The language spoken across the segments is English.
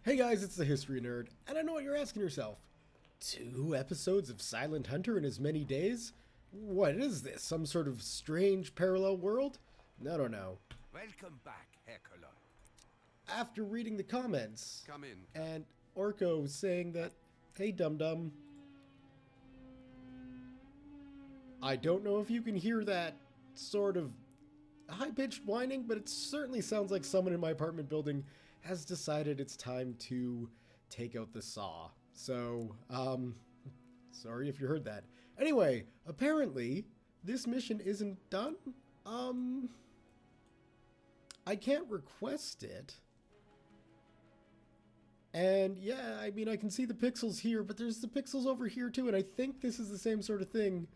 Hey guys, it's the History Nerd, and I know what you're asking yourself. 2 episodes of Silent Hunter in as many days? What is this, some sort of strange parallel world? No. Welcome back, Hercules. After reading the comments, Come in. and Orko saying that, hey dum-dum, I don't know if you can hear that sort of high-pitched whining, but it certainly sounds like someone in my apartment building has decided it's time to take out the saw. So, sorry if you heard that. Anyway, apparently, this mission isn't done. I can't request it. And yeah, I mean, I can see the pixels here, but there's the pixels over here too, and I think this is the same sort of thing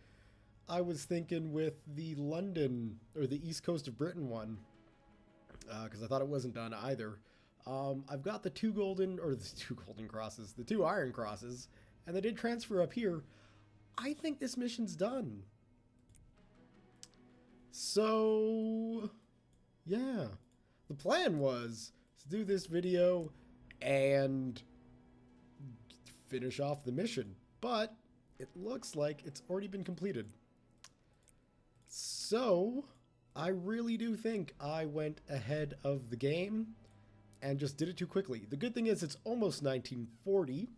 I was thinking with the London, or the East Coast of Britain one, because I thought it wasn't done either. I've got the two crosses, the 2 iron crosses, and they did transfer up here. I think this mission's done. So, yeah. The plan was to do this video and finish off the mission, but it looks like it's already been completed. So, I really do think I went ahead of the game and just did it too quickly. The good thing is it's almost 1940,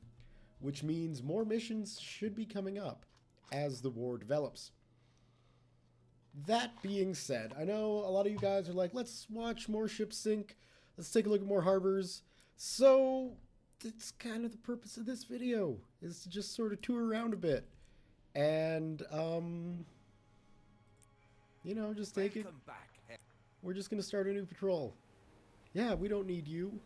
which means more missions should be coming up as the war develops. That being said, I know a lot of you guys are like, let's watch more ships sink, let's take a look at more harbors. So, that's kind of the purpose of this video, is to just sort of tour around a bit. And, you know, just take it. We're just going to start a new patrol. Yeah, we don't need you.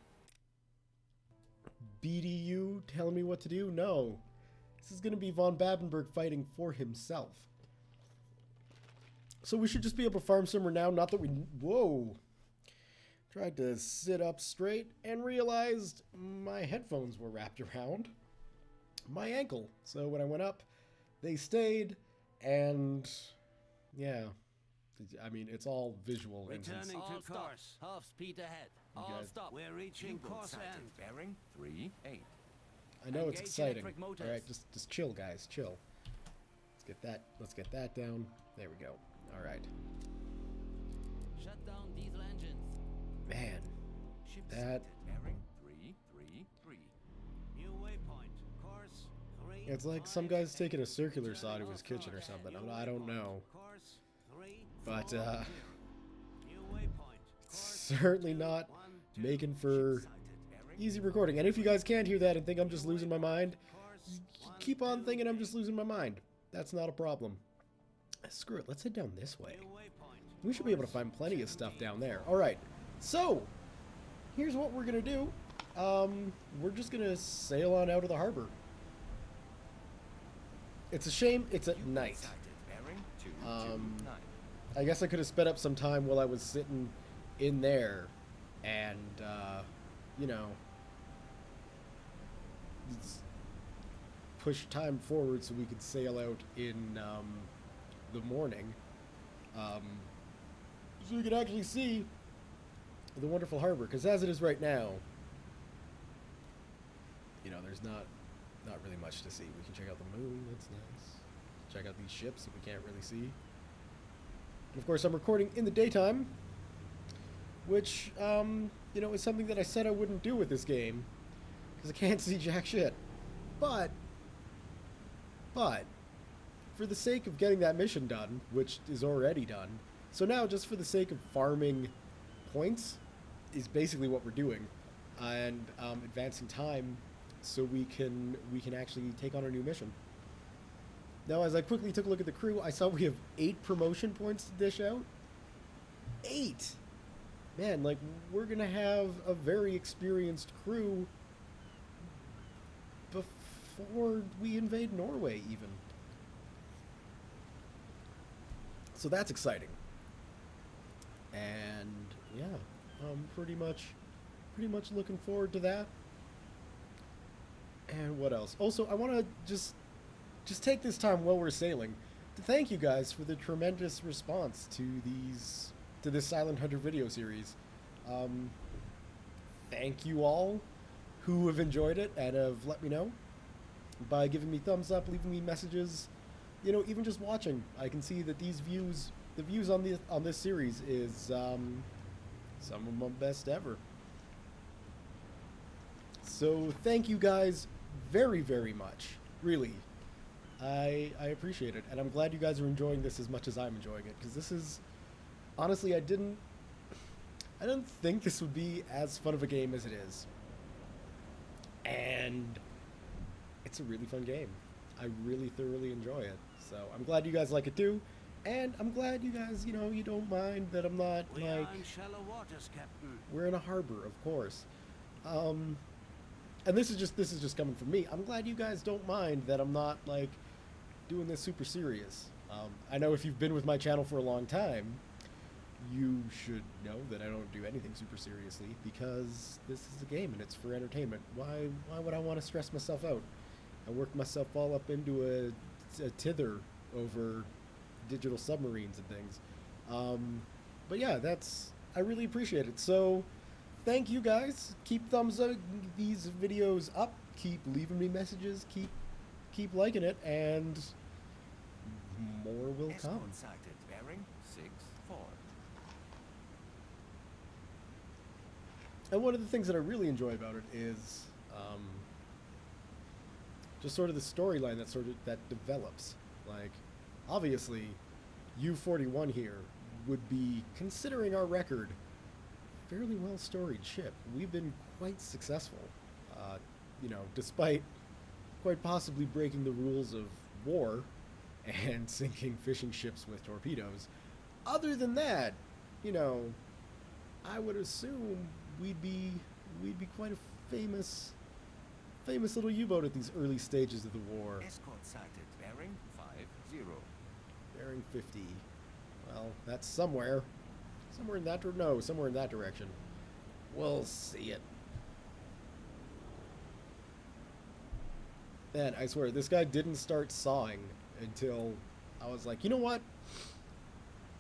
BDU telling me what to do? No. This is going to be von Babenberg fighting for himself. So we should just be able to farm somewhere now, not that we... Whoa! Tried to sit up straight and realized my headphones were wrapped around my ankle. So when I went up, they stayed, and... yeah. I mean, it's all visual. Returning to course. Half speed ahead. All stop. We're reaching course end. Bearing 38. I know it's exciting. All motors. right, just chill, guys. Chill. Let's get that down. There we go. All right. Shut down diesel engines. Man, Ship that sighted. Bearing 333. New waypoint. Course 3. it's like some guy's taking a circular saw to his kitchen or something. I don't know. Course 3. But New waypoint. certainly not making for easy recording. And if you guys can't hear that and think I'm just losing my mind, keep on thinking I'm just losing my mind. That's not a problem. Screw it, let's head down this way. We should be able to find plenty of stuff down there. Alright, so, here's what we're going to do. We're just going to sail on out of the harbor. It's a shame it's at night. Bearing 229. I guess I could have sped up some time while I was sitting in there and, you know, push time forward so we could sail out in the morning. So we could actually see the wonderful harbor, because as it is right now, you know, there's not really much to see. We can check out the moon, that's nice. Check out these ships that we can't really see. And of course, I'm recording in the daytime, which, you know, is something that I said I wouldn't do with this game, because I can't see jack shit. But, for the sake of getting that mission done, which is already done, so now just for the sake of farming points is basically what we're doing, and advancing time so we can actually take on our new mission. Now, as I quickly took a look at the crew, I saw we have 8 promotion points to dish out. 8! Man, like, we're gonna have a very experienced crew before we invade Norway, even. So that's exciting. And, yeah, I'm pretty much looking forward to that. And what else? Also, I want to just take this time while we're sailing to thank you guys for the tremendous response to this Silent Hunter video series. Thank you all who have enjoyed it and have let me know by giving me thumbs up, leaving me messages, you know, even just watching. I can see that these views, the views on this series is some of my best ever. So thank you guys very, very much. Really. I appreciate it, and I'm glad you guys are enjoying this as much as I'm enjoying it, because this is, honestly, I didn't think this would be as fun of a game as it is. And it's a really fun game. I really thoroughly enjoy it. So I'm glad you guys like it too. And I'm glad you guys, you know, you don't mind that I'm not We like... are in shallow waters, Captain. We're in a harbor, of course. And this is just coming from me. I'm glad you guys don't mind that I'm not like doing this super serious. I know if you've been with my channel for a long time, you should know that I don't do anything super seriously, because this is a game and it's for entertainment. Why would I want to stress myself out? I work myself all up into a tither over digital submarines and things. But yeah, I really appreciate it. So thank you guys. Keep thumbs up these videos up. Keep leaving me messages. Keep liking it, and more will come. Escort sighted. Bearing 6-4. And one of the things that I really enjoy about it is just sort of the storyline that develops. Like, obviously, U-41 here would be, considering our record, fairly well storied ship. We've been quite successful, you know, despite quite possibly breaking the rules of war and sinking fishing ships with torpedoes. Other than that, you know, I would assume we'd be quite a famous little U-boat at these early stages of the war. Escort sighted. Bearing 50. Bearing 50. Well, that's somewhere in that somewhere in that direction. We'll see it. Man, I swear, this guy didn't start sawing until I was like, you know what?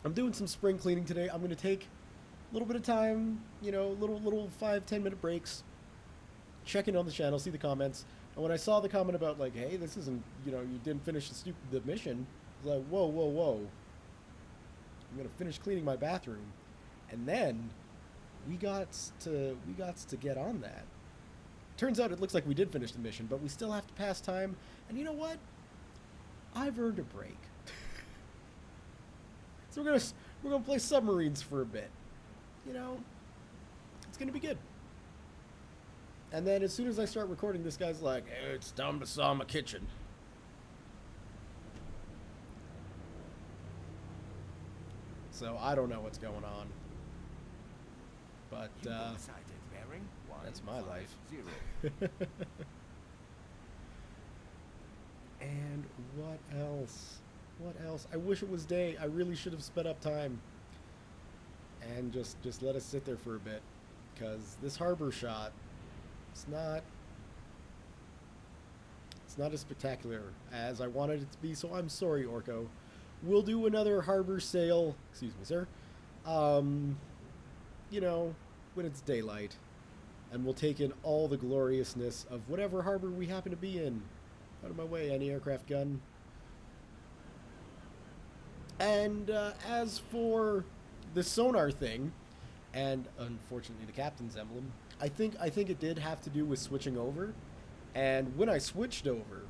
I'm doing some spring cleaning today. I'm going to take a little bit of time, you know, little 5-10 minute breaks, check in on the channel, see the comments. And when I saw the comment about, like, hey, this isn't, you know, you didn't finish the mission, I was like, whoa. I'm going to finish cleaning my bathroom. And then we got to get on that. Turns out it looks like we did finish the mission, but we still have to pass time. And you know what? I've earned a break. So we're gonna play submarines for a bit. You know, it's gonna be good. And then as soon as I start recording, this guy's like, hey, it's time to saw my kitchen. So I don't know what's going on. But U-boat sighted. Bearing 1. that's my life. 0. And what else? What else? I wish it was day. I really should have sped up time and just let us sit there for a bit, because this harbor shot, it's not as spectacular as I wanted it to be. So I'm sorry, Orko. We'll do another harbor sail. Excuse me, sir. You know, when it's daylight, and we'll take in all the gloriousness of whatever harbor we happen to be in. Out of my way, anti-aircraft gun. And as for the sonar thing, and unfortunately the captain's emblem, I think it did have to do with switching over. And when I switched over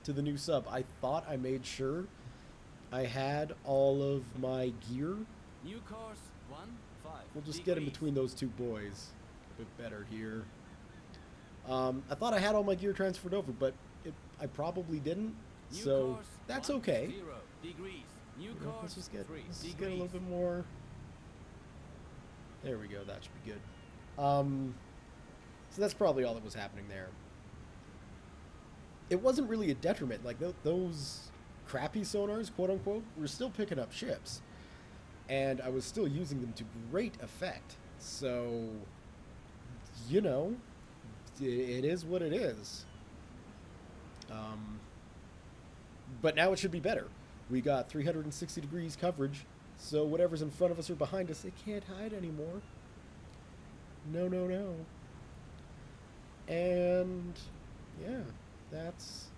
to the new sub, I thought I made sure I had all of my gear. New course 15. We'll just get in between those two boys a bit better here. I thought I had all my gear transferred over, but I probably didn't. New So course that's okay. 10 degrees. New You know, course let's just get 3 a degrees. little bit more. There we go. That should be good. So that's probably all that was happening there. It wasn't really a detriment. Like those crappy sonars, quote unquote, were still picking up ships, and I was still using them to great effect. So, you know, it is what it is. But now it should be better. We got 360 degrees coverage, so whatever's in front of us or behind us, it can't hide anymore. No. And yeah, that's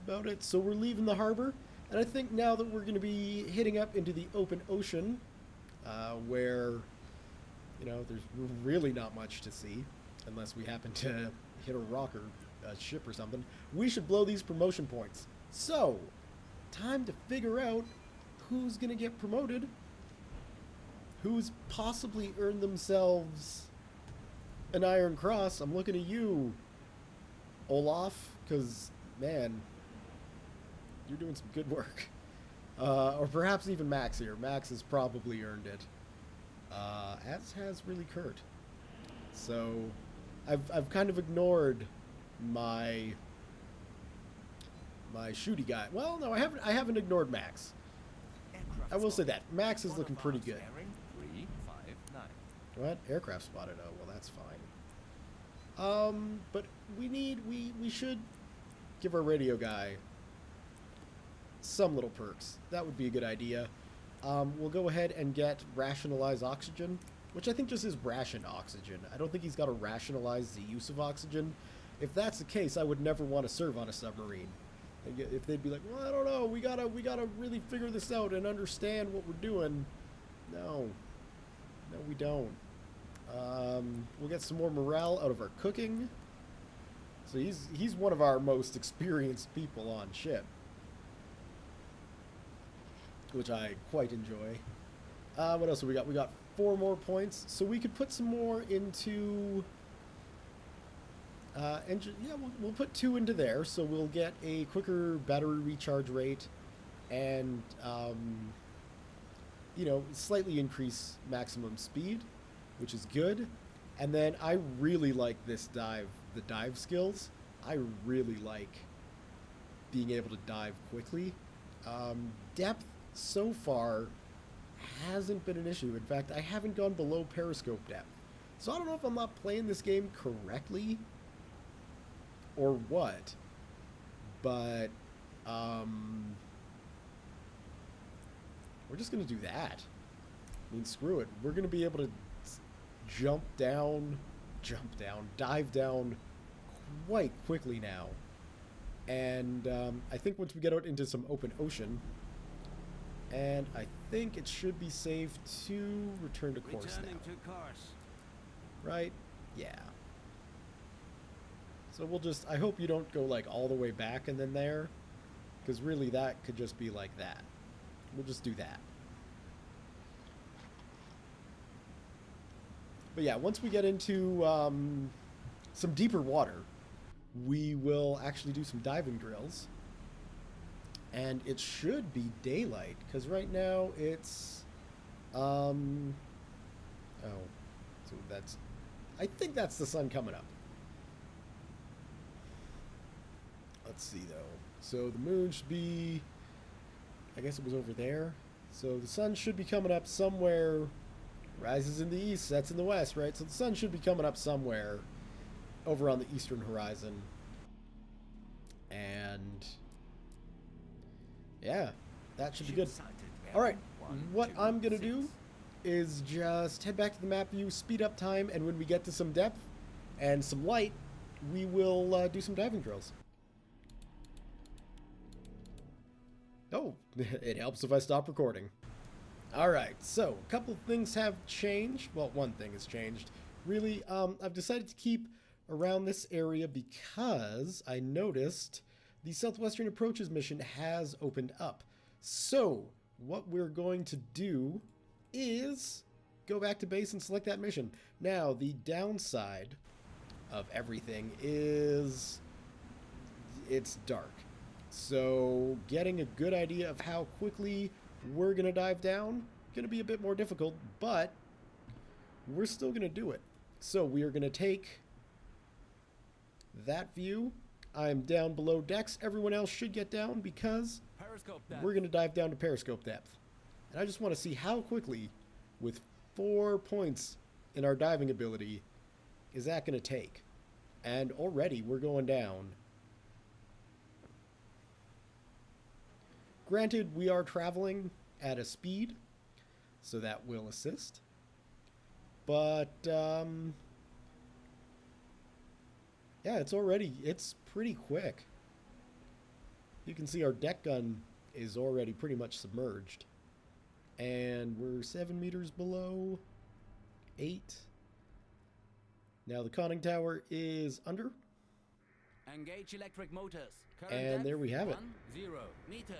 about it. So we're leaving the harbor, and I think now that we're going to be hitting up into the open ocean, where, you know, there's really not much to see, unless we happen to hit a rock or a ship or something, we should blow these promotion points. So, time to figure out who's going to get promoted, who's possibly earned themselves an Iron Cross. I'm looking at you, Olaf, because, man, you're doing some good work. Or perhaps even Max here. Max has probably earned it. As has really Kurt. So, I've kind of ignored my shooty guy. Well, no, I haven't ignored Max. Aircraft I will say spotted. that. Max is One looking of pretty ours good. bearing 359. What? Aircraft spotted. Oh, well, that's fine. But we should give our radio guy some little perks. That would be a good idea. We'll go ahead and get rationalize oxygen, which I think just is ration oxygen. I don't think he's got to rationalize the use of oxygen. If that's the case, I would never want to serve on a submarine. If they'd be like, well, I don't know, we gotta really figure this out and understand what we're doing. No, we don't. We'll get some more morale out of our cooking. So he's one of our most experienced people on ship, which I quite enjoy. What else have we got? We got 4 more points, so we could put some more into engine. Yeah, we'll put 2 into there, so we'll get a quicker battery recharge rate, and you know, slightly increase maximum speed, which is good. And then I really like this dive, the dive skills. I really like being able to dive quickly. Depth so far hasn't been an issue. In fact, I haven't gone below periscope depth. So I don't know if I'm not playing this game correctly or what, but we're just going to do that. I mean, screw it. We're going to be able to dive down quite quickly now. And I think once we get out into some open ocean, and I think it should be safe to return to course Returning now. to course. Right? Yeah. So we'll just, I hope you don't go like all the way back and then there, because really that could just be like that. We'll just do that. But yeah, once we get into some deeper water, we will actually do some diving drills. And it should be daylight, because right now it's, oh, so that's, I think that's the sun coming up. Let's see though. So the moon should be, I guess it was over there. So the sun should be coming up somewhere. Rises in the east, sets in the west, right? So the sun should be coming up somewhere over on the eastern horizon. And yeah, that should be good. All right, what I'm going to do is just head back to the map view, speed up time, and when we get to some depth and some light, we will do some diving drills. Oh, it helps if I stop recording. Alright, so a couple of things have changed. Well, one thing has changed. Really, I've decided to keep around this area because I noticed the Southwestern Approaches mission has opened up. So, what we're going to do is go back to base and select that mission. Now, the downside of everything is it's dark. So, getting a good idea of how quickly we're going to dive down, going to be a bit more difficult, but we're still going to do it. So we are going to take that view. I'm down below decks. Everyone else should get down because we're going to dive down to periscope depth. And I just want to see how quickly, with 4 points in our diving ability, is that going to take. And already we're going down. Granted, we are traveling at a speed, so that will assist. But Yeah, it's pretty quick. You can see our deck gun is already pretty much submerged. And we're 7 meters below 8. Now the conning tower is under. Engage electric motors. Current And depth, there we have it. 10 meters.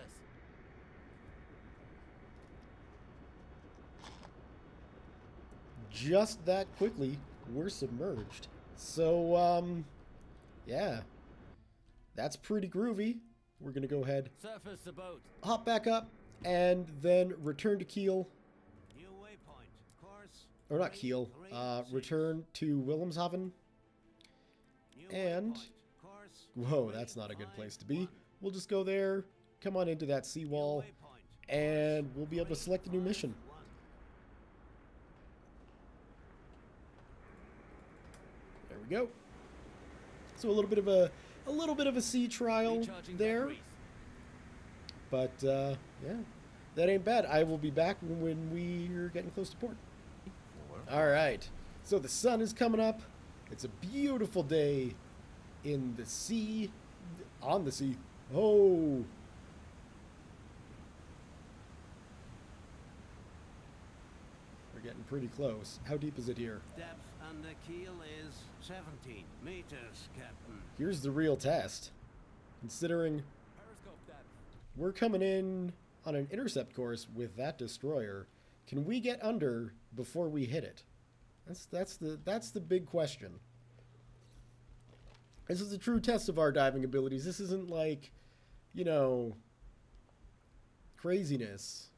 Just that quickly, we're submerged. So, yeah. That's pretty groovy. We're going to go ahead, Surface the boat. hop back up, and then return to keel. New waypoint. Course. Or not keel. Return to Wilhelmshaven. New And... waypoint. Course. Whoa, that's not a good place to be. We'll just go there, come on into that seawall, Waypoint. and we'll be able to select a new mission. There we go. So a little bit of a sea trial Recharging there, batteries. but yeah, that ain't bad. I will be back when we're getting close to port. 4, All right. So the sun is coming up. It's a beautiful day in the sea, on the sea. Oh. We're getting pretty close. How deep is it here? Depth under keel is 17 meters, Captain. Here's the real test. Considering Periscope depth. we're coming in on an intercept course with that destroyer, can we get under before we hit it? That's the big question. This is a true test of our diving abilities. This isn't like, you know, craziness.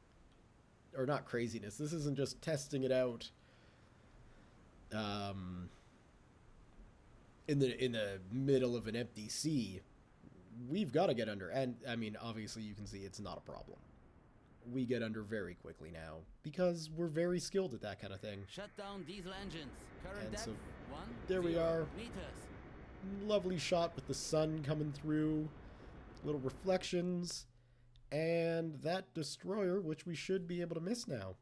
Or not craziness. This isn't just testing it out in the middle of an empty sea. We've got to get under. And, I mean, obviously you can see it's not a problem. We get under very quickly now because we're very skilled at that kind of thing. Shut down diesel engines. Current And depth. so 1 there we are. meters. Lovely shot with the sun coming through. Little reflections. And that destroyer, which we should be able to miss now.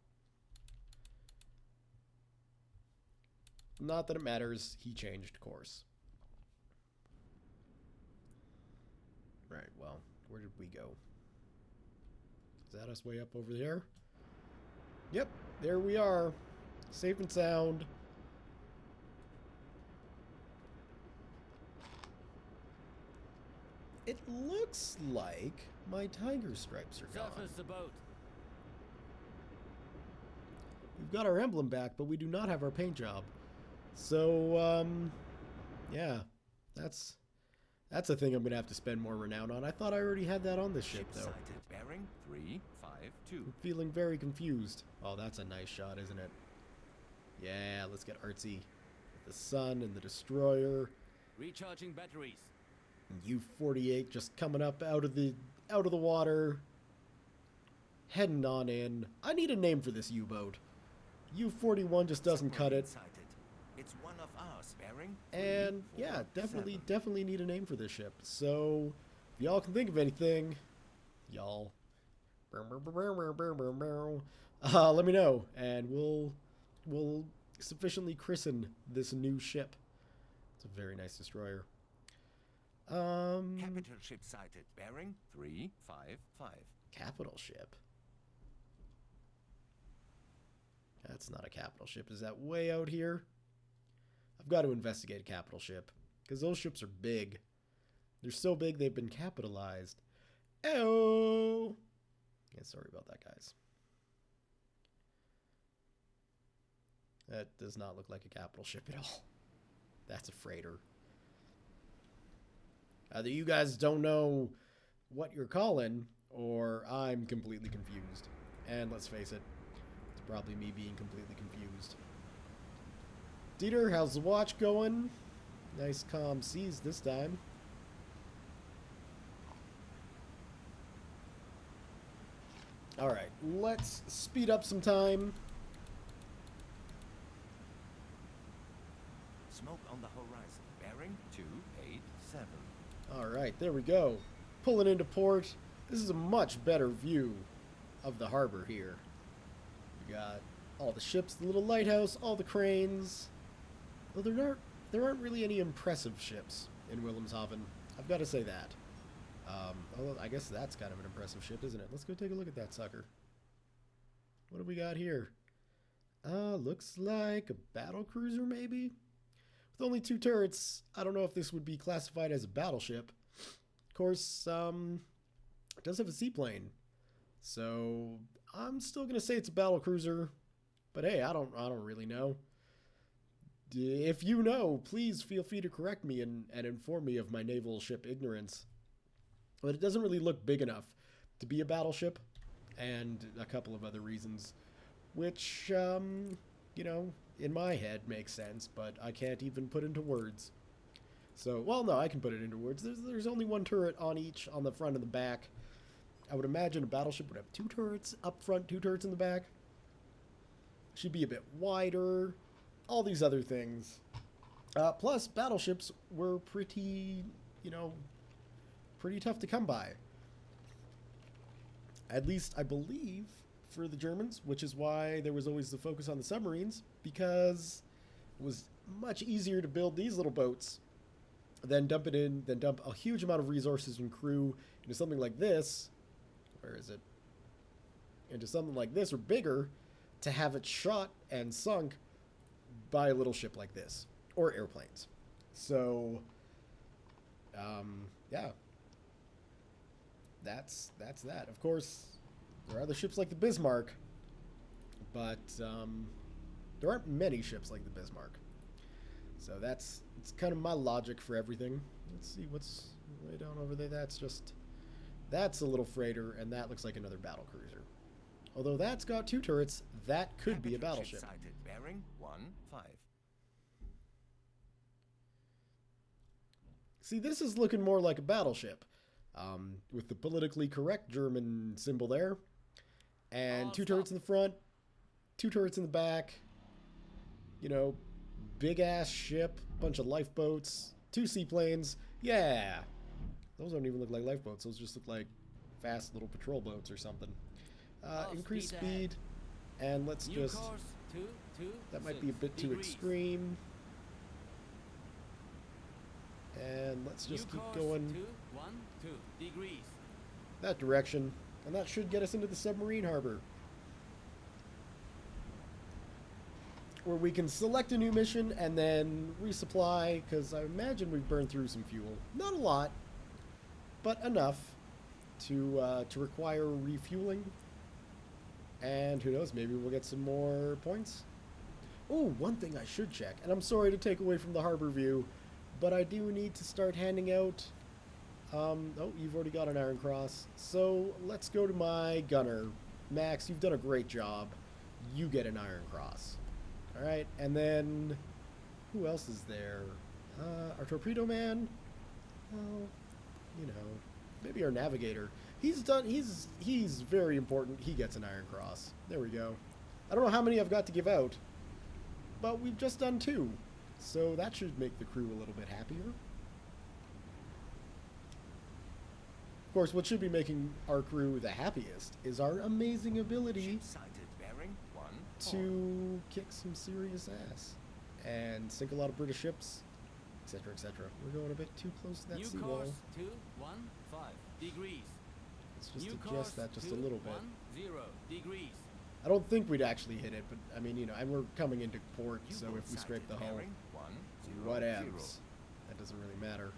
Not that it matters. He changed course. Right, well, where did we go? Is that us way up over there? Yep, there we are. Safe and sound. It looks like my tiger stripes are gone. Surface the boat. We've got our emblem back, but we do not have our paint job. So, yeah, that's a thing I'm gonna have to spend more renown on. I thought I already had that on this ship, though. sighted. Bearing 352. I'm feeling very confused. Oh, that's a nice shot, isn't it? Yeah, let's get artsy. With the sun and the destroyer. Recharging batteries. And U-48 just coming up out of the water. Heading on in. I need a name for this U-boat. U-41 just doesn't cut it. Sighted. It's one of ours. Bearing And yeah, definitely need a name for this ship. So, if y'all can think of anything, y'all, let me know, and we'll sufficiently christen this new ship. It's a very nice destroyer. Capital ship sighted. Bearing 355. Capital ship. That's not a capital ship. Is that way out here? I've got to investigate a capital ship, because those ships are big. They're so big they've been capitalized. Oh, yeah, sorry about that, guys. That does not look like a capital ship at all. That's a freighter. Either you guys don't know what you're calling, or I'm completely confused. And let's face it, it's probably me being completely confused. Dieter, how's the watch going? Nice calm seas this time. Alright, let's speed up some time. Smoke on the horizon. Bearing 287. Alright, there we go. Pulling into port. This is a much better view of the harbor here. We got all the ships, the little lighthouse, all the cranes. Well, there aren't really any impressive ships in Wilhelmshaven. I've got to say that. Although I guess that's kind of an impressive ship, isn't it? Let's go take a look at that sucker. What do we got here? Looks like a battle cruiser, maybe? With only 2 turrets, I don't know if this would be classified as a battleship. Of course, it does have a seaplane. So, I'm still going to say it's a battle cruiser. But hey, I don't really know. If you know, please feel free to correct me and inform me of my naval ship ignorance. But it doesn't really look big enough to be a battleship, and a couple of other reasons, which, you know, in my head makes sense, but I can't even put into words. So, well, no, I can put it into words. There's only 1 turret on each, on the front and the back. I would imagine a battleship would have 2 turrets up front, 2 turrets in the back. Should be a bit wider. All these other things. Plus, battleships were pretty, you know, pretty tough to come by. At least, I believe, for the Germans, which is why there was always the focus on the submarines, because it was much easier to build these little boats than dump a huge amount of resources and crew into something like this. Where is it? Into something like this, or bigger, to have it shot and sunk by a little ship like this, or airplanes. So, yeah, that's that. Of course, there are other ships like the Bismarck, but there aren't many ships like the Bismarck. So it's kind of my logic for everything. Let's see what's way down over there. That's a little freighter, and that looks like another battle cruiser. Although that's got 2 turrets, that could be a battleship. Sighted. Bearing 15. See, this is looking more like a battleship, with the politically correct German symbol there, and 2 turrets in the front, 2 turrets in the back, you know, big-ass ship, bunch of lifeboats, 2 seaplanes. Yeah! Those don't even look like lifeboats. Those just look like fast little patrol boats or something. Increase speed, and let's just... That might be a bit too extreme. And let's just keep going that direction. And that should get us into the submarine harbor, where we can select a new mission and then resupply, because I imagine we've burned through some fuel. Not a lot, but enough to require refueling. And who knows, maybe we'll get some more points. Oh, one thing I should check, and I'm sorry to take away from the harbor view, but I do need to start handing out... oh, you've already got an Iron Cross. So let's go to my gunner. Max, you've done a great job. You get an Iron Cross. Alright, and then... who else is there? Our torpedo man? Well, you know, maybe our navigator. He's very important. He gets an Iron Cross. There we go. I don't know how many I've got to give out, but we've just done 2. So that should make the crew a little bit happier. Of course, what should be making our crew the happiest is our amazing ability to kick some serious ass and sink a lot of British ships, etc., etc. We're going a bit too close to that seawall. 215 degrees. Let's just adjust that just a little bit. 10 degrees. I don't think we'd actually hit it, but I mean, you know, and we're coming into port, so if we scrape the hull, whatevs. That doesn't really matter.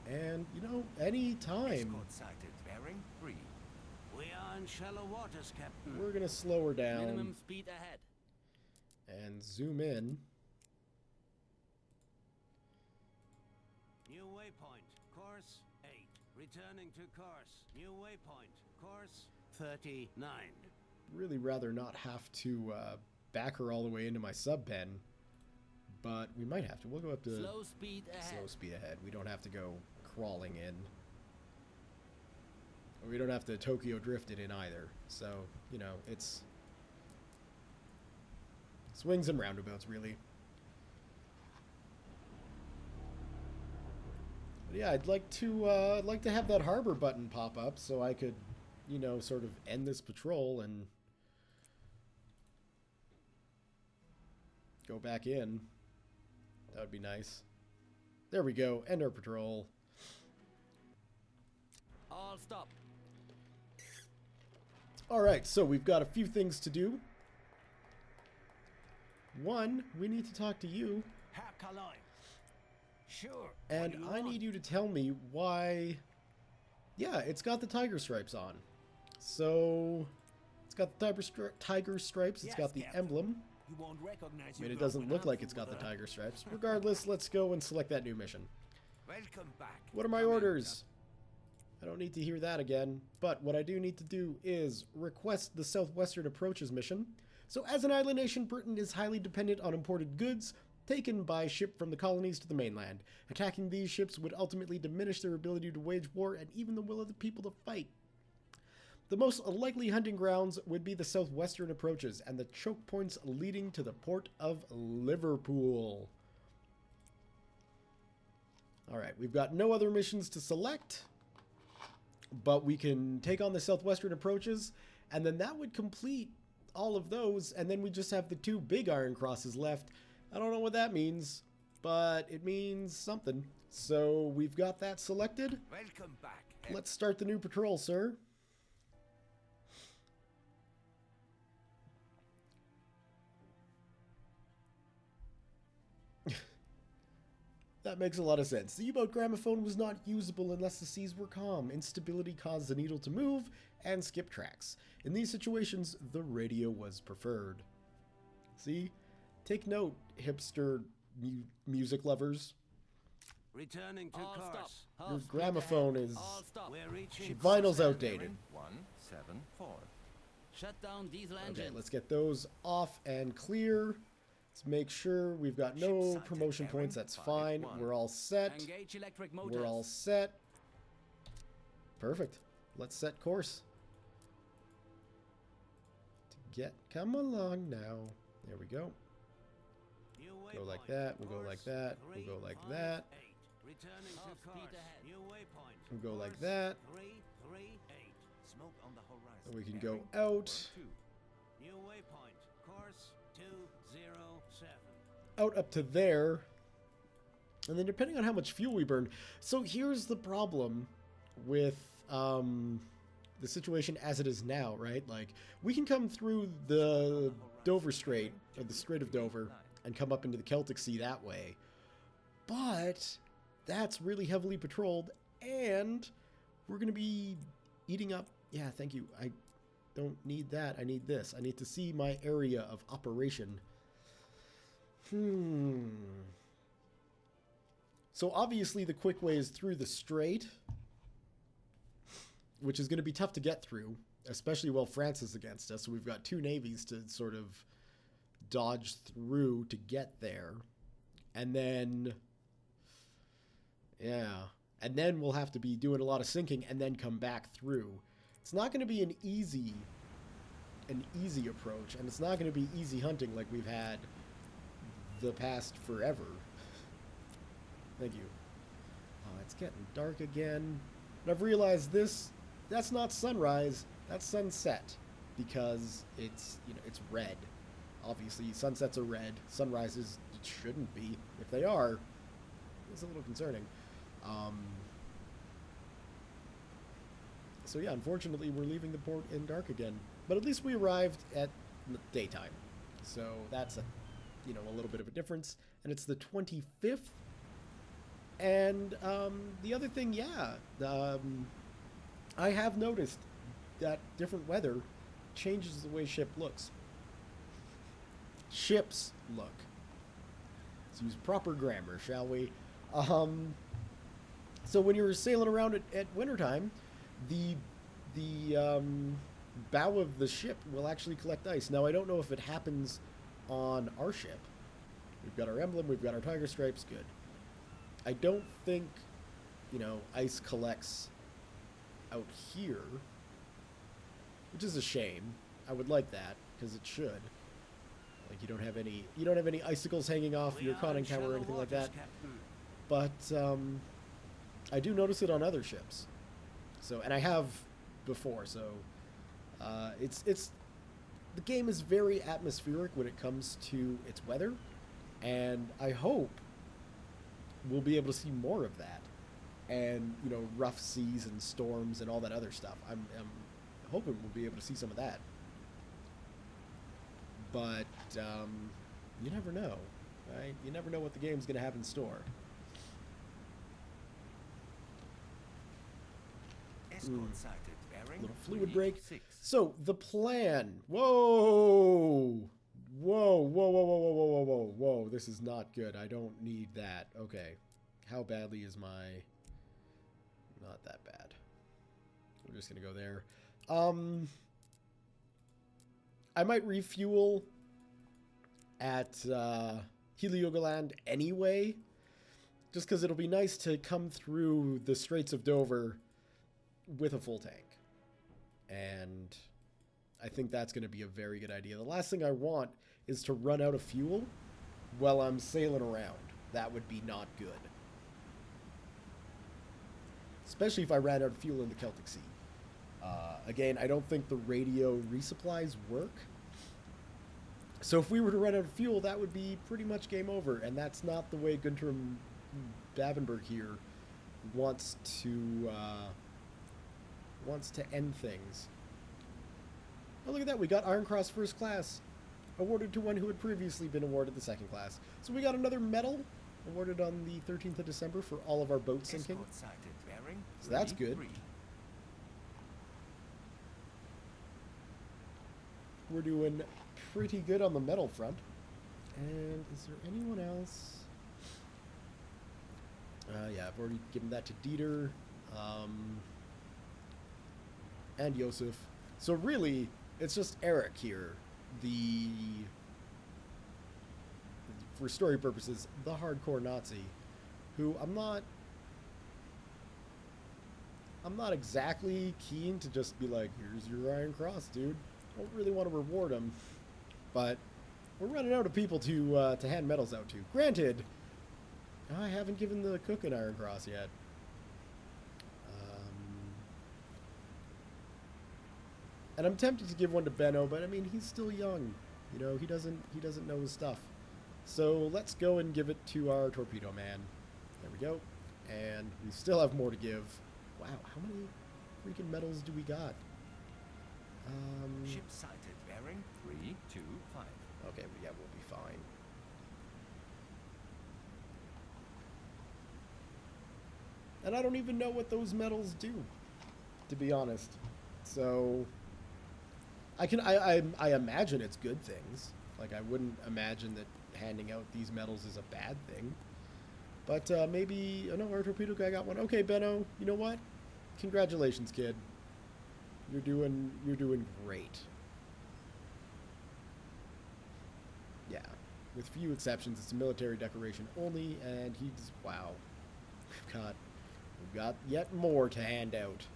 And, you know, any time We are in shallow waters, Captain. we're going to slow her down Minimum speed ahead. and zoom in. New waypoint, course 8. Returning to course. New waypoint, course 39. Really rather not have to back her all the way into my sub pen, but we might have to. We'll go up to Slow speed ahead. slow speed ahead. We don't have to go crawling in. We don't have to Tokyo drift it in either. So, you know, it's swings and roundabouts, really. But yeah, I'd like to have that harbor button pop up so I could, you know, sort of end this patrol and go back in. That would be nice. There we go. End our patrol. All stop. Alright, so we've got a few things to do. One, we need to talk to you. Hakaloi. Sure. And I need you to tell me why... Yeah, it's got the tiger stripes on. So, it's got the tiger stripes, it's Yes, got the Captain. emblem. You won't recognize I mean, it doesn't look like it's got the tiger stripes. Regardless, let's go and select that new mission. Welcome back. What are my Come in, orders? I don't need to hear that again, but what I do need to do is request the Southwestern Approaches mission. So as an island nation, Britain is highly dependent on imported goods taken by ship from the colonies to the mainland. Attacking these ships would ultimately diminish their ability to wage war and even the will of the people to fight. The most likely hunting grounds would be the southwestern approaches and the choke points leading to the port of Liverpool. Alright, we've got no other missions to select, but we can take on the southwestern approaches, and then that would complete all of those, and then we just have the 2 big iron crosses left. I don't know what that means, but it means something. So we've got that selected. Welcome back. Let's start the new patrol, sir. That makes a lot of sense. The U-boat Gramophone was not usable unless the seas were calm. Instability caused the needle to move and skip tracks. In these situations, the radio was preferred. See? Take note, hipster music lovers. Returning to All stop. course. Your Half speed gramophone ahead. is... All stop. We're reaching. Vinyl's outdated. 174. Shut down diesel Okay, engines. let's get those off and clear. Let's make sure we've got no Ship promotion sighted, points. That's 5-1. fine. We're all set. Engage electric motors. We're all set. Perfect. Let's set course. Come along now. There we go. New Go like waypoint. that, we'll go Course like that, we'll go like 358. that. Returning Half to speed course. ahead. New waypoint. We'll go like Course that. 338. Smoke on the horizon. And we can go Bearing out. 2. New waypoint. Course 207. Out up to there. And then depending on how much fuel we burn. So here's the problem with the situation as it is now, right? Like, we can come through the Dover Strait, or the Strait of Dover, and come up into the Celtic Sea that way. But that's really heavily patrolled, and we're going to be eating up... Yeah, thank you. I don't need that. I need this. I need to see my area of operation. So obviously the quick way is through the strait, which is going to be tough to get through, especially while France is against us. So we've got 2 navies to sort of dodge through to get there. And then, yeah, and then we'll have to be doing a lot of sinking and then come back through. It's not going to be an easy approach, and it's not going to be easy hunting like we've had the past forever. Thank you. Oh, it's getting dark again. And I've realized that's not sunrise, that's sunset, because it's, you know, it's red. Obviously, sunsets are red. Sunrises shouldn't be. If they are, it's a little concerning. So yeah, unfortunately, we're leaving the port in dark again. But at least we arrived at daytime. So that's a, you know, a little bit of a difference. And it's the 25th. And the other thing, yeah, I have noticed that different weather changes the way ships look. Let's use proper grammar, shall we? So when you're sailing around at wintertime, the bow of the ship will actually collect ice. Now, I don't know if it happens on our ship. We've got our emblem, we've got our tiger stripes, good. I don't think, you know, ice collects out here, which is a shame. I would like that, because it should. Like, you don't have any icicles hanging off your conning tower or anything like that. But I do notice it on other ships. So, and I have before. So it's the game is very atmospheric when it comes to its weather. And I hope we'll be able to see more of that. And, you know, rough seas and storms and all that other stuff. I'm hoping we'll be able to see some of that. But you never know, right? You never know what the game's going to have in store. Escort sighted. Bearing Little fluid break. 6. So, the plan. Whoa! Whoa, whoa, whoa, whoa, whoa, whoa, whoa, whoa, whoa. This is not good. I don't need that. Okay. How badly is my... Not that bad. We're just going to go there. I might refuel at Heliogaland anyway. Just because it'll be nice to come through the Straits of Dover with a full tank. And I think that's going to be a very good idea. The last thing I want is to run out of fuel while I'm sailing around. That would be not good. Especially if I ran out of fuel in the Celtic Sea. Again, I don't think the radio resupplies work. So if we were to run out of fuel, that would be pretty much game over. And that's not the way Güntram Babenberg here wants to end things. Oh, look at that. We got Iron Cross First Class awarded to one who had previously been awarded the Second Class. So we got another medal awarded on the 13th of December for all of our boat sinking. Escort sighted. Bearing So that's good. 3. We're doing pretty good on the medal front. And is there anyone else? Yeah, I've already given that to Dieter. And Josef. So really, it's just Eric here. For story purposes, the hardcore Nazi. Who I'm not exactly keen to just be like, here's your Iron Cross, dude. Don't really want to reward him. But we're running out of people to hand medals out to. Granted, I haven't given the cook an Iron Cross yet. And I'm tempted to give one to Benno, but I mean, he's still young. You know, he doesn't know his stuff. So let's go and give it to our torpedo man. There we go. And we still have more to give. Wow, how many freaking medals do we got? Ship sighted. Bearing 3, 2, 5. Okay, yeah, we'll be fine. And I don't even know what those medals do, to be honest. So I imagine it's good things. Like, I wouldn't imagine that handing out these medals is a bad thing. But maybe, oh no, our torpedo guy got one. Okay, Benno, you know what? Congratulations, kid. You're doing great. Yeah, with few exceptions, it's a military decoration only, and he's, wow. We've got yet more to hand out.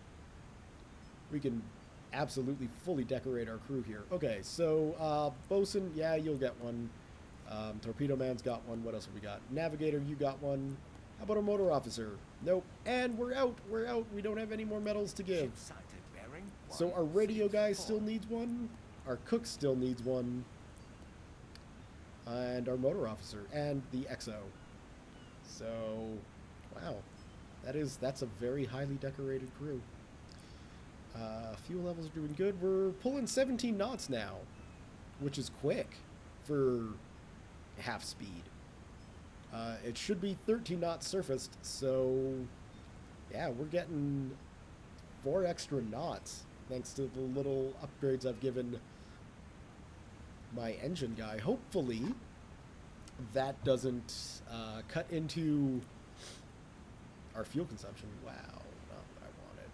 We can absolutely fully decorate our crew here. Okay, so bosun, yeah, you'll get one. Torpedo man's got one. What else have we got? Navigator, you got one. How about our motor officer? Nope. And we're out. We're out. We don't have any more medals to give. Ship sighted. Bearing 1, So our radio 6, guy 4. still needs one. Our cook still needs one. And our motor officer. And the XO. So, wow. That's a very highly decorated crew. Fuel levels are doing good. We're pulling 17 knots now, which is quick for half speed. It should be 13 knots surfaced, so yeah, we're getting 4 extra knots thanks to the little upgrades I've given my engine guy. Hopefully that doesn't cut into our fuel consumption. Wow, not what I wanted.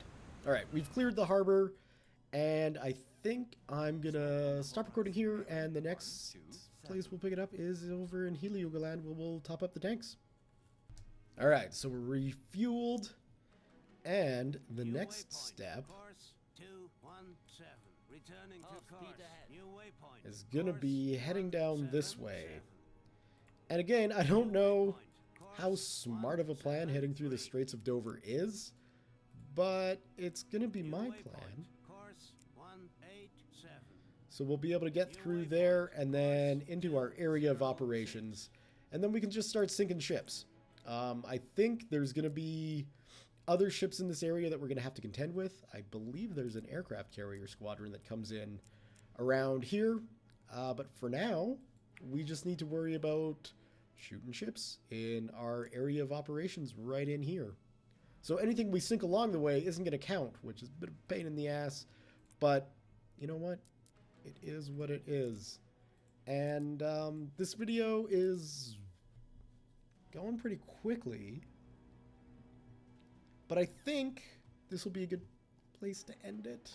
All right, we've cleared the harbor, and I think I'm gonna stop recording here, and the next place we'll pick it up is over in Heliogaland, where we'll top up the tanks. All right, so we're refueled, and the New next waypoint, step Course 217. Returning to Half speed course. ahead. New waypoint. is gonna be Course heading down this 177. way. And again, I don't New know waypoint, how course smart of a plan heading through the 173. Straits of Dover is, but it's gonna be New my waypoint, plan. Course 187. So we'll be able to get through there and then into our area of operations And then we can just start sinking ships. I think there's going to be other ships in this area that we're going to have to contend with. I believe there's an aircraft carrier squadron that comes in around here. But for now, we just need to worry about shooting ships in our area of operations right in here. So anything we sink along the way isn't going to count, which is a bit of a pain in the ass. But you know what? It is what it is. And this video is going pretty quickly. But I think this will be a good place to end it.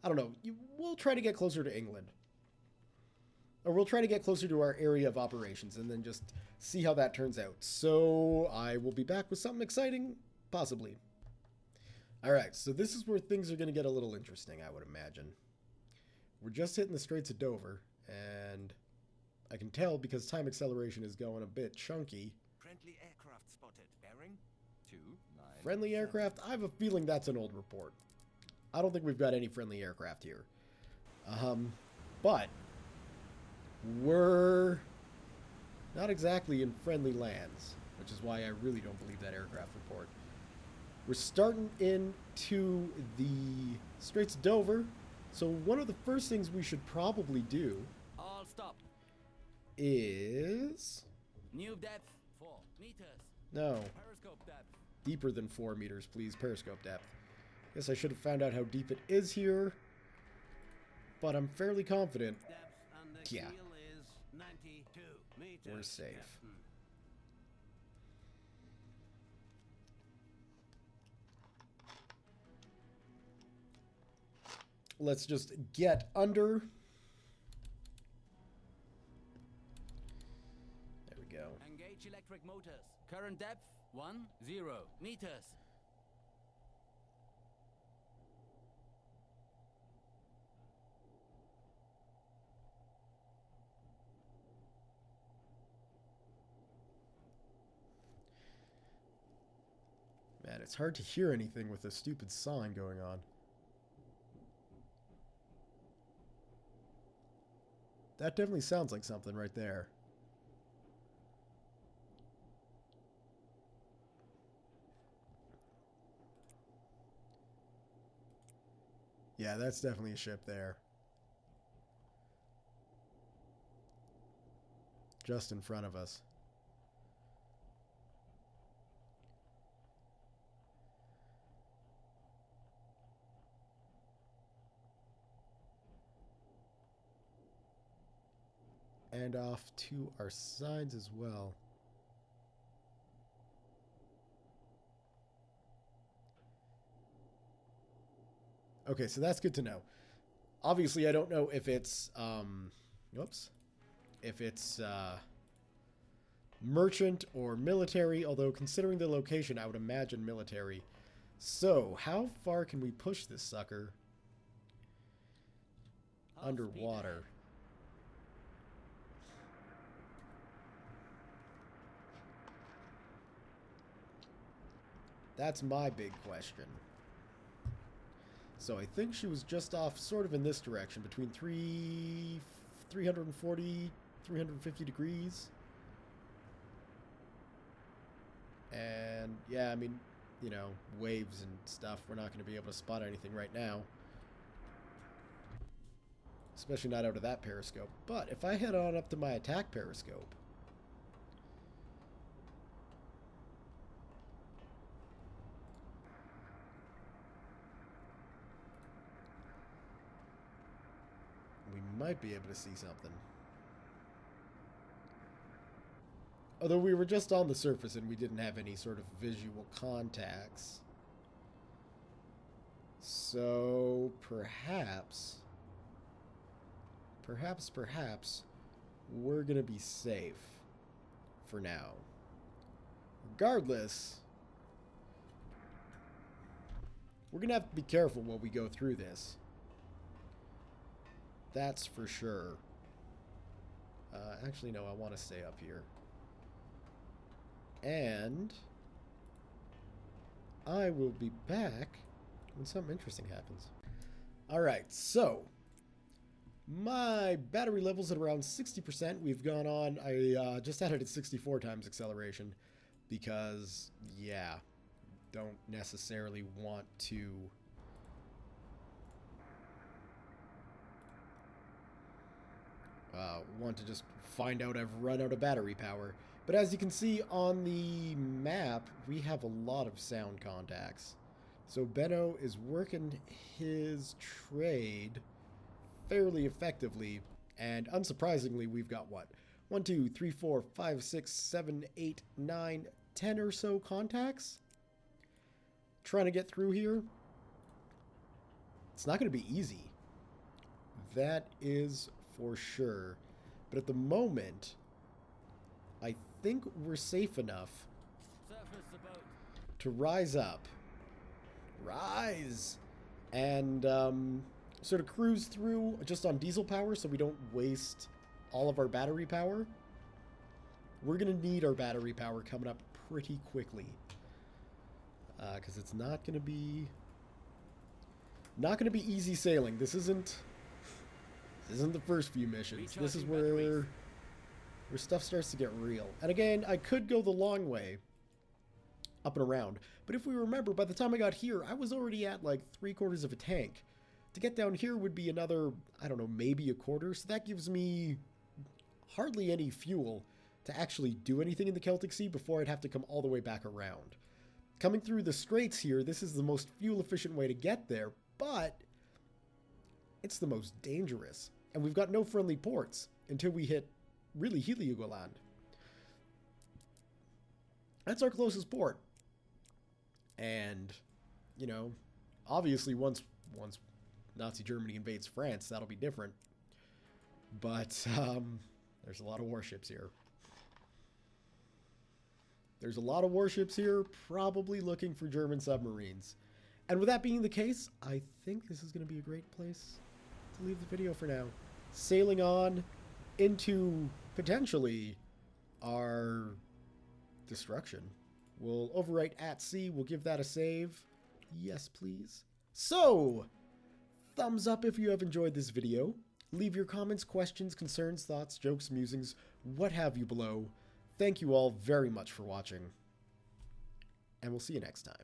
I don't know. We'll try to get closer to England. Or we'll try to get closer to our area of operations and then just see how that turns out. So I will be back with something exciting, possibly. Alright, so this is where things are going to get a little interesting, I would imagine. We're just hitting the Straits of Dover, and I can tell because time acceleration is going a bit chunky. Friendly aircraft spotted. Bearing 29. Friendly aircraft? I have a feeling that's an old report. I don't think we've got any friendly aircraft here. But we're not exactly in friendly lands, which is why I really don't believe that aircraft report. We're starting into the Straits of Dover, so one of the first things we should probably do All stop. is... New depth 4 meters. No, Periscope depth. deeper than 4 meters, please. Periscope depth. Guess I should have found out how deep it is here, but I'm fairly confident Depth under Yeah. keel is 92 meters. we're safe. Captain. Let's just get under. There we go. Engage electric motors. Current depth 10 meters. Man, it's hard to hear anything with this stupid sawing going on. That definitely sounds like something right there. Yeah, that's definitely a ship there. Just in front of us. And off to our sides as well. Okay, so that's good to know. Obviously, I don't know if it's, if it's merchant or military, although considering the location, I would imagine military. So, how far can we push this sucker Half underwater? That's my big question. So I think she was just off sort of in this direction, between 340, 350 degrees. And yeah, I mean, you know, waves and stuff, we're not going to be able to spot anything right now. Especially not out of that periscope. But if I head on up to my attack periscope, we might be able to see something. Although we were just on the surface and we didn't have any sort of visual contacts. So perhaps, we're going to be safe for now. Regardless, we're going to have to be careful while we go through this. That's for sure. Actually, no, I want to stay up here. And I will be back when something interesting happens. Alright, so My battery level's at around 60%. We've gone on. I just had it at 64 times acceleration because, yeah, don't necessarily want to just find out I've run out of battery power. But as you can see on the map, we have a lot of sound contacts. So Benno is working his trade fairly effectively, and unsurprisingly, we've got what? 1, 2, 3, 4, 5, 6, 7, 8, 9, 10 or so contacts? Trying to get through here. It's not going to be easy. That is for sure. But at the moment, I think we're safe enough to rise up. Rise! And sort of cruise through just on diesel power so we don't waste all of our battery power. We're going to need our battery power coming up pretty quickly. Because it's not going to be easy sailing. This isn't the first few missions. This is where stuff starts to get real. And again, I could go the long way up and around. But if we remember, by the time I got here, I was already at like 3/4 of a tank. To get down here would be another, I don't know, maybe a quarter. So that gives me hardly any fuel to actually do anything in the Celtic Sea before I'd have to come all the way back around. Coming through the Straits here, this is the most fuel-efficient way to get there, but it's the most dangerous. And we've got no friendly ports until we hit, really, Heligoland. That's our closest port. And, you know, obviously once Nazi Germany invades France, that'll be different. But there's a lot of warships here. There's a lot of warships here, probably looking for German submarines. And with that being the case, I think this is going to be a great place to leave the video for now. Sailing on into, potentially, our destruction. We'll overwrite at sea. We'll give that a save. Yes, please. So, thumbs up if you have enjoyed this video. Leave your comments, questions, concerns, thoughts, jokes, musings, what have you below. Thank you all very much for watching, and we'll see you next time.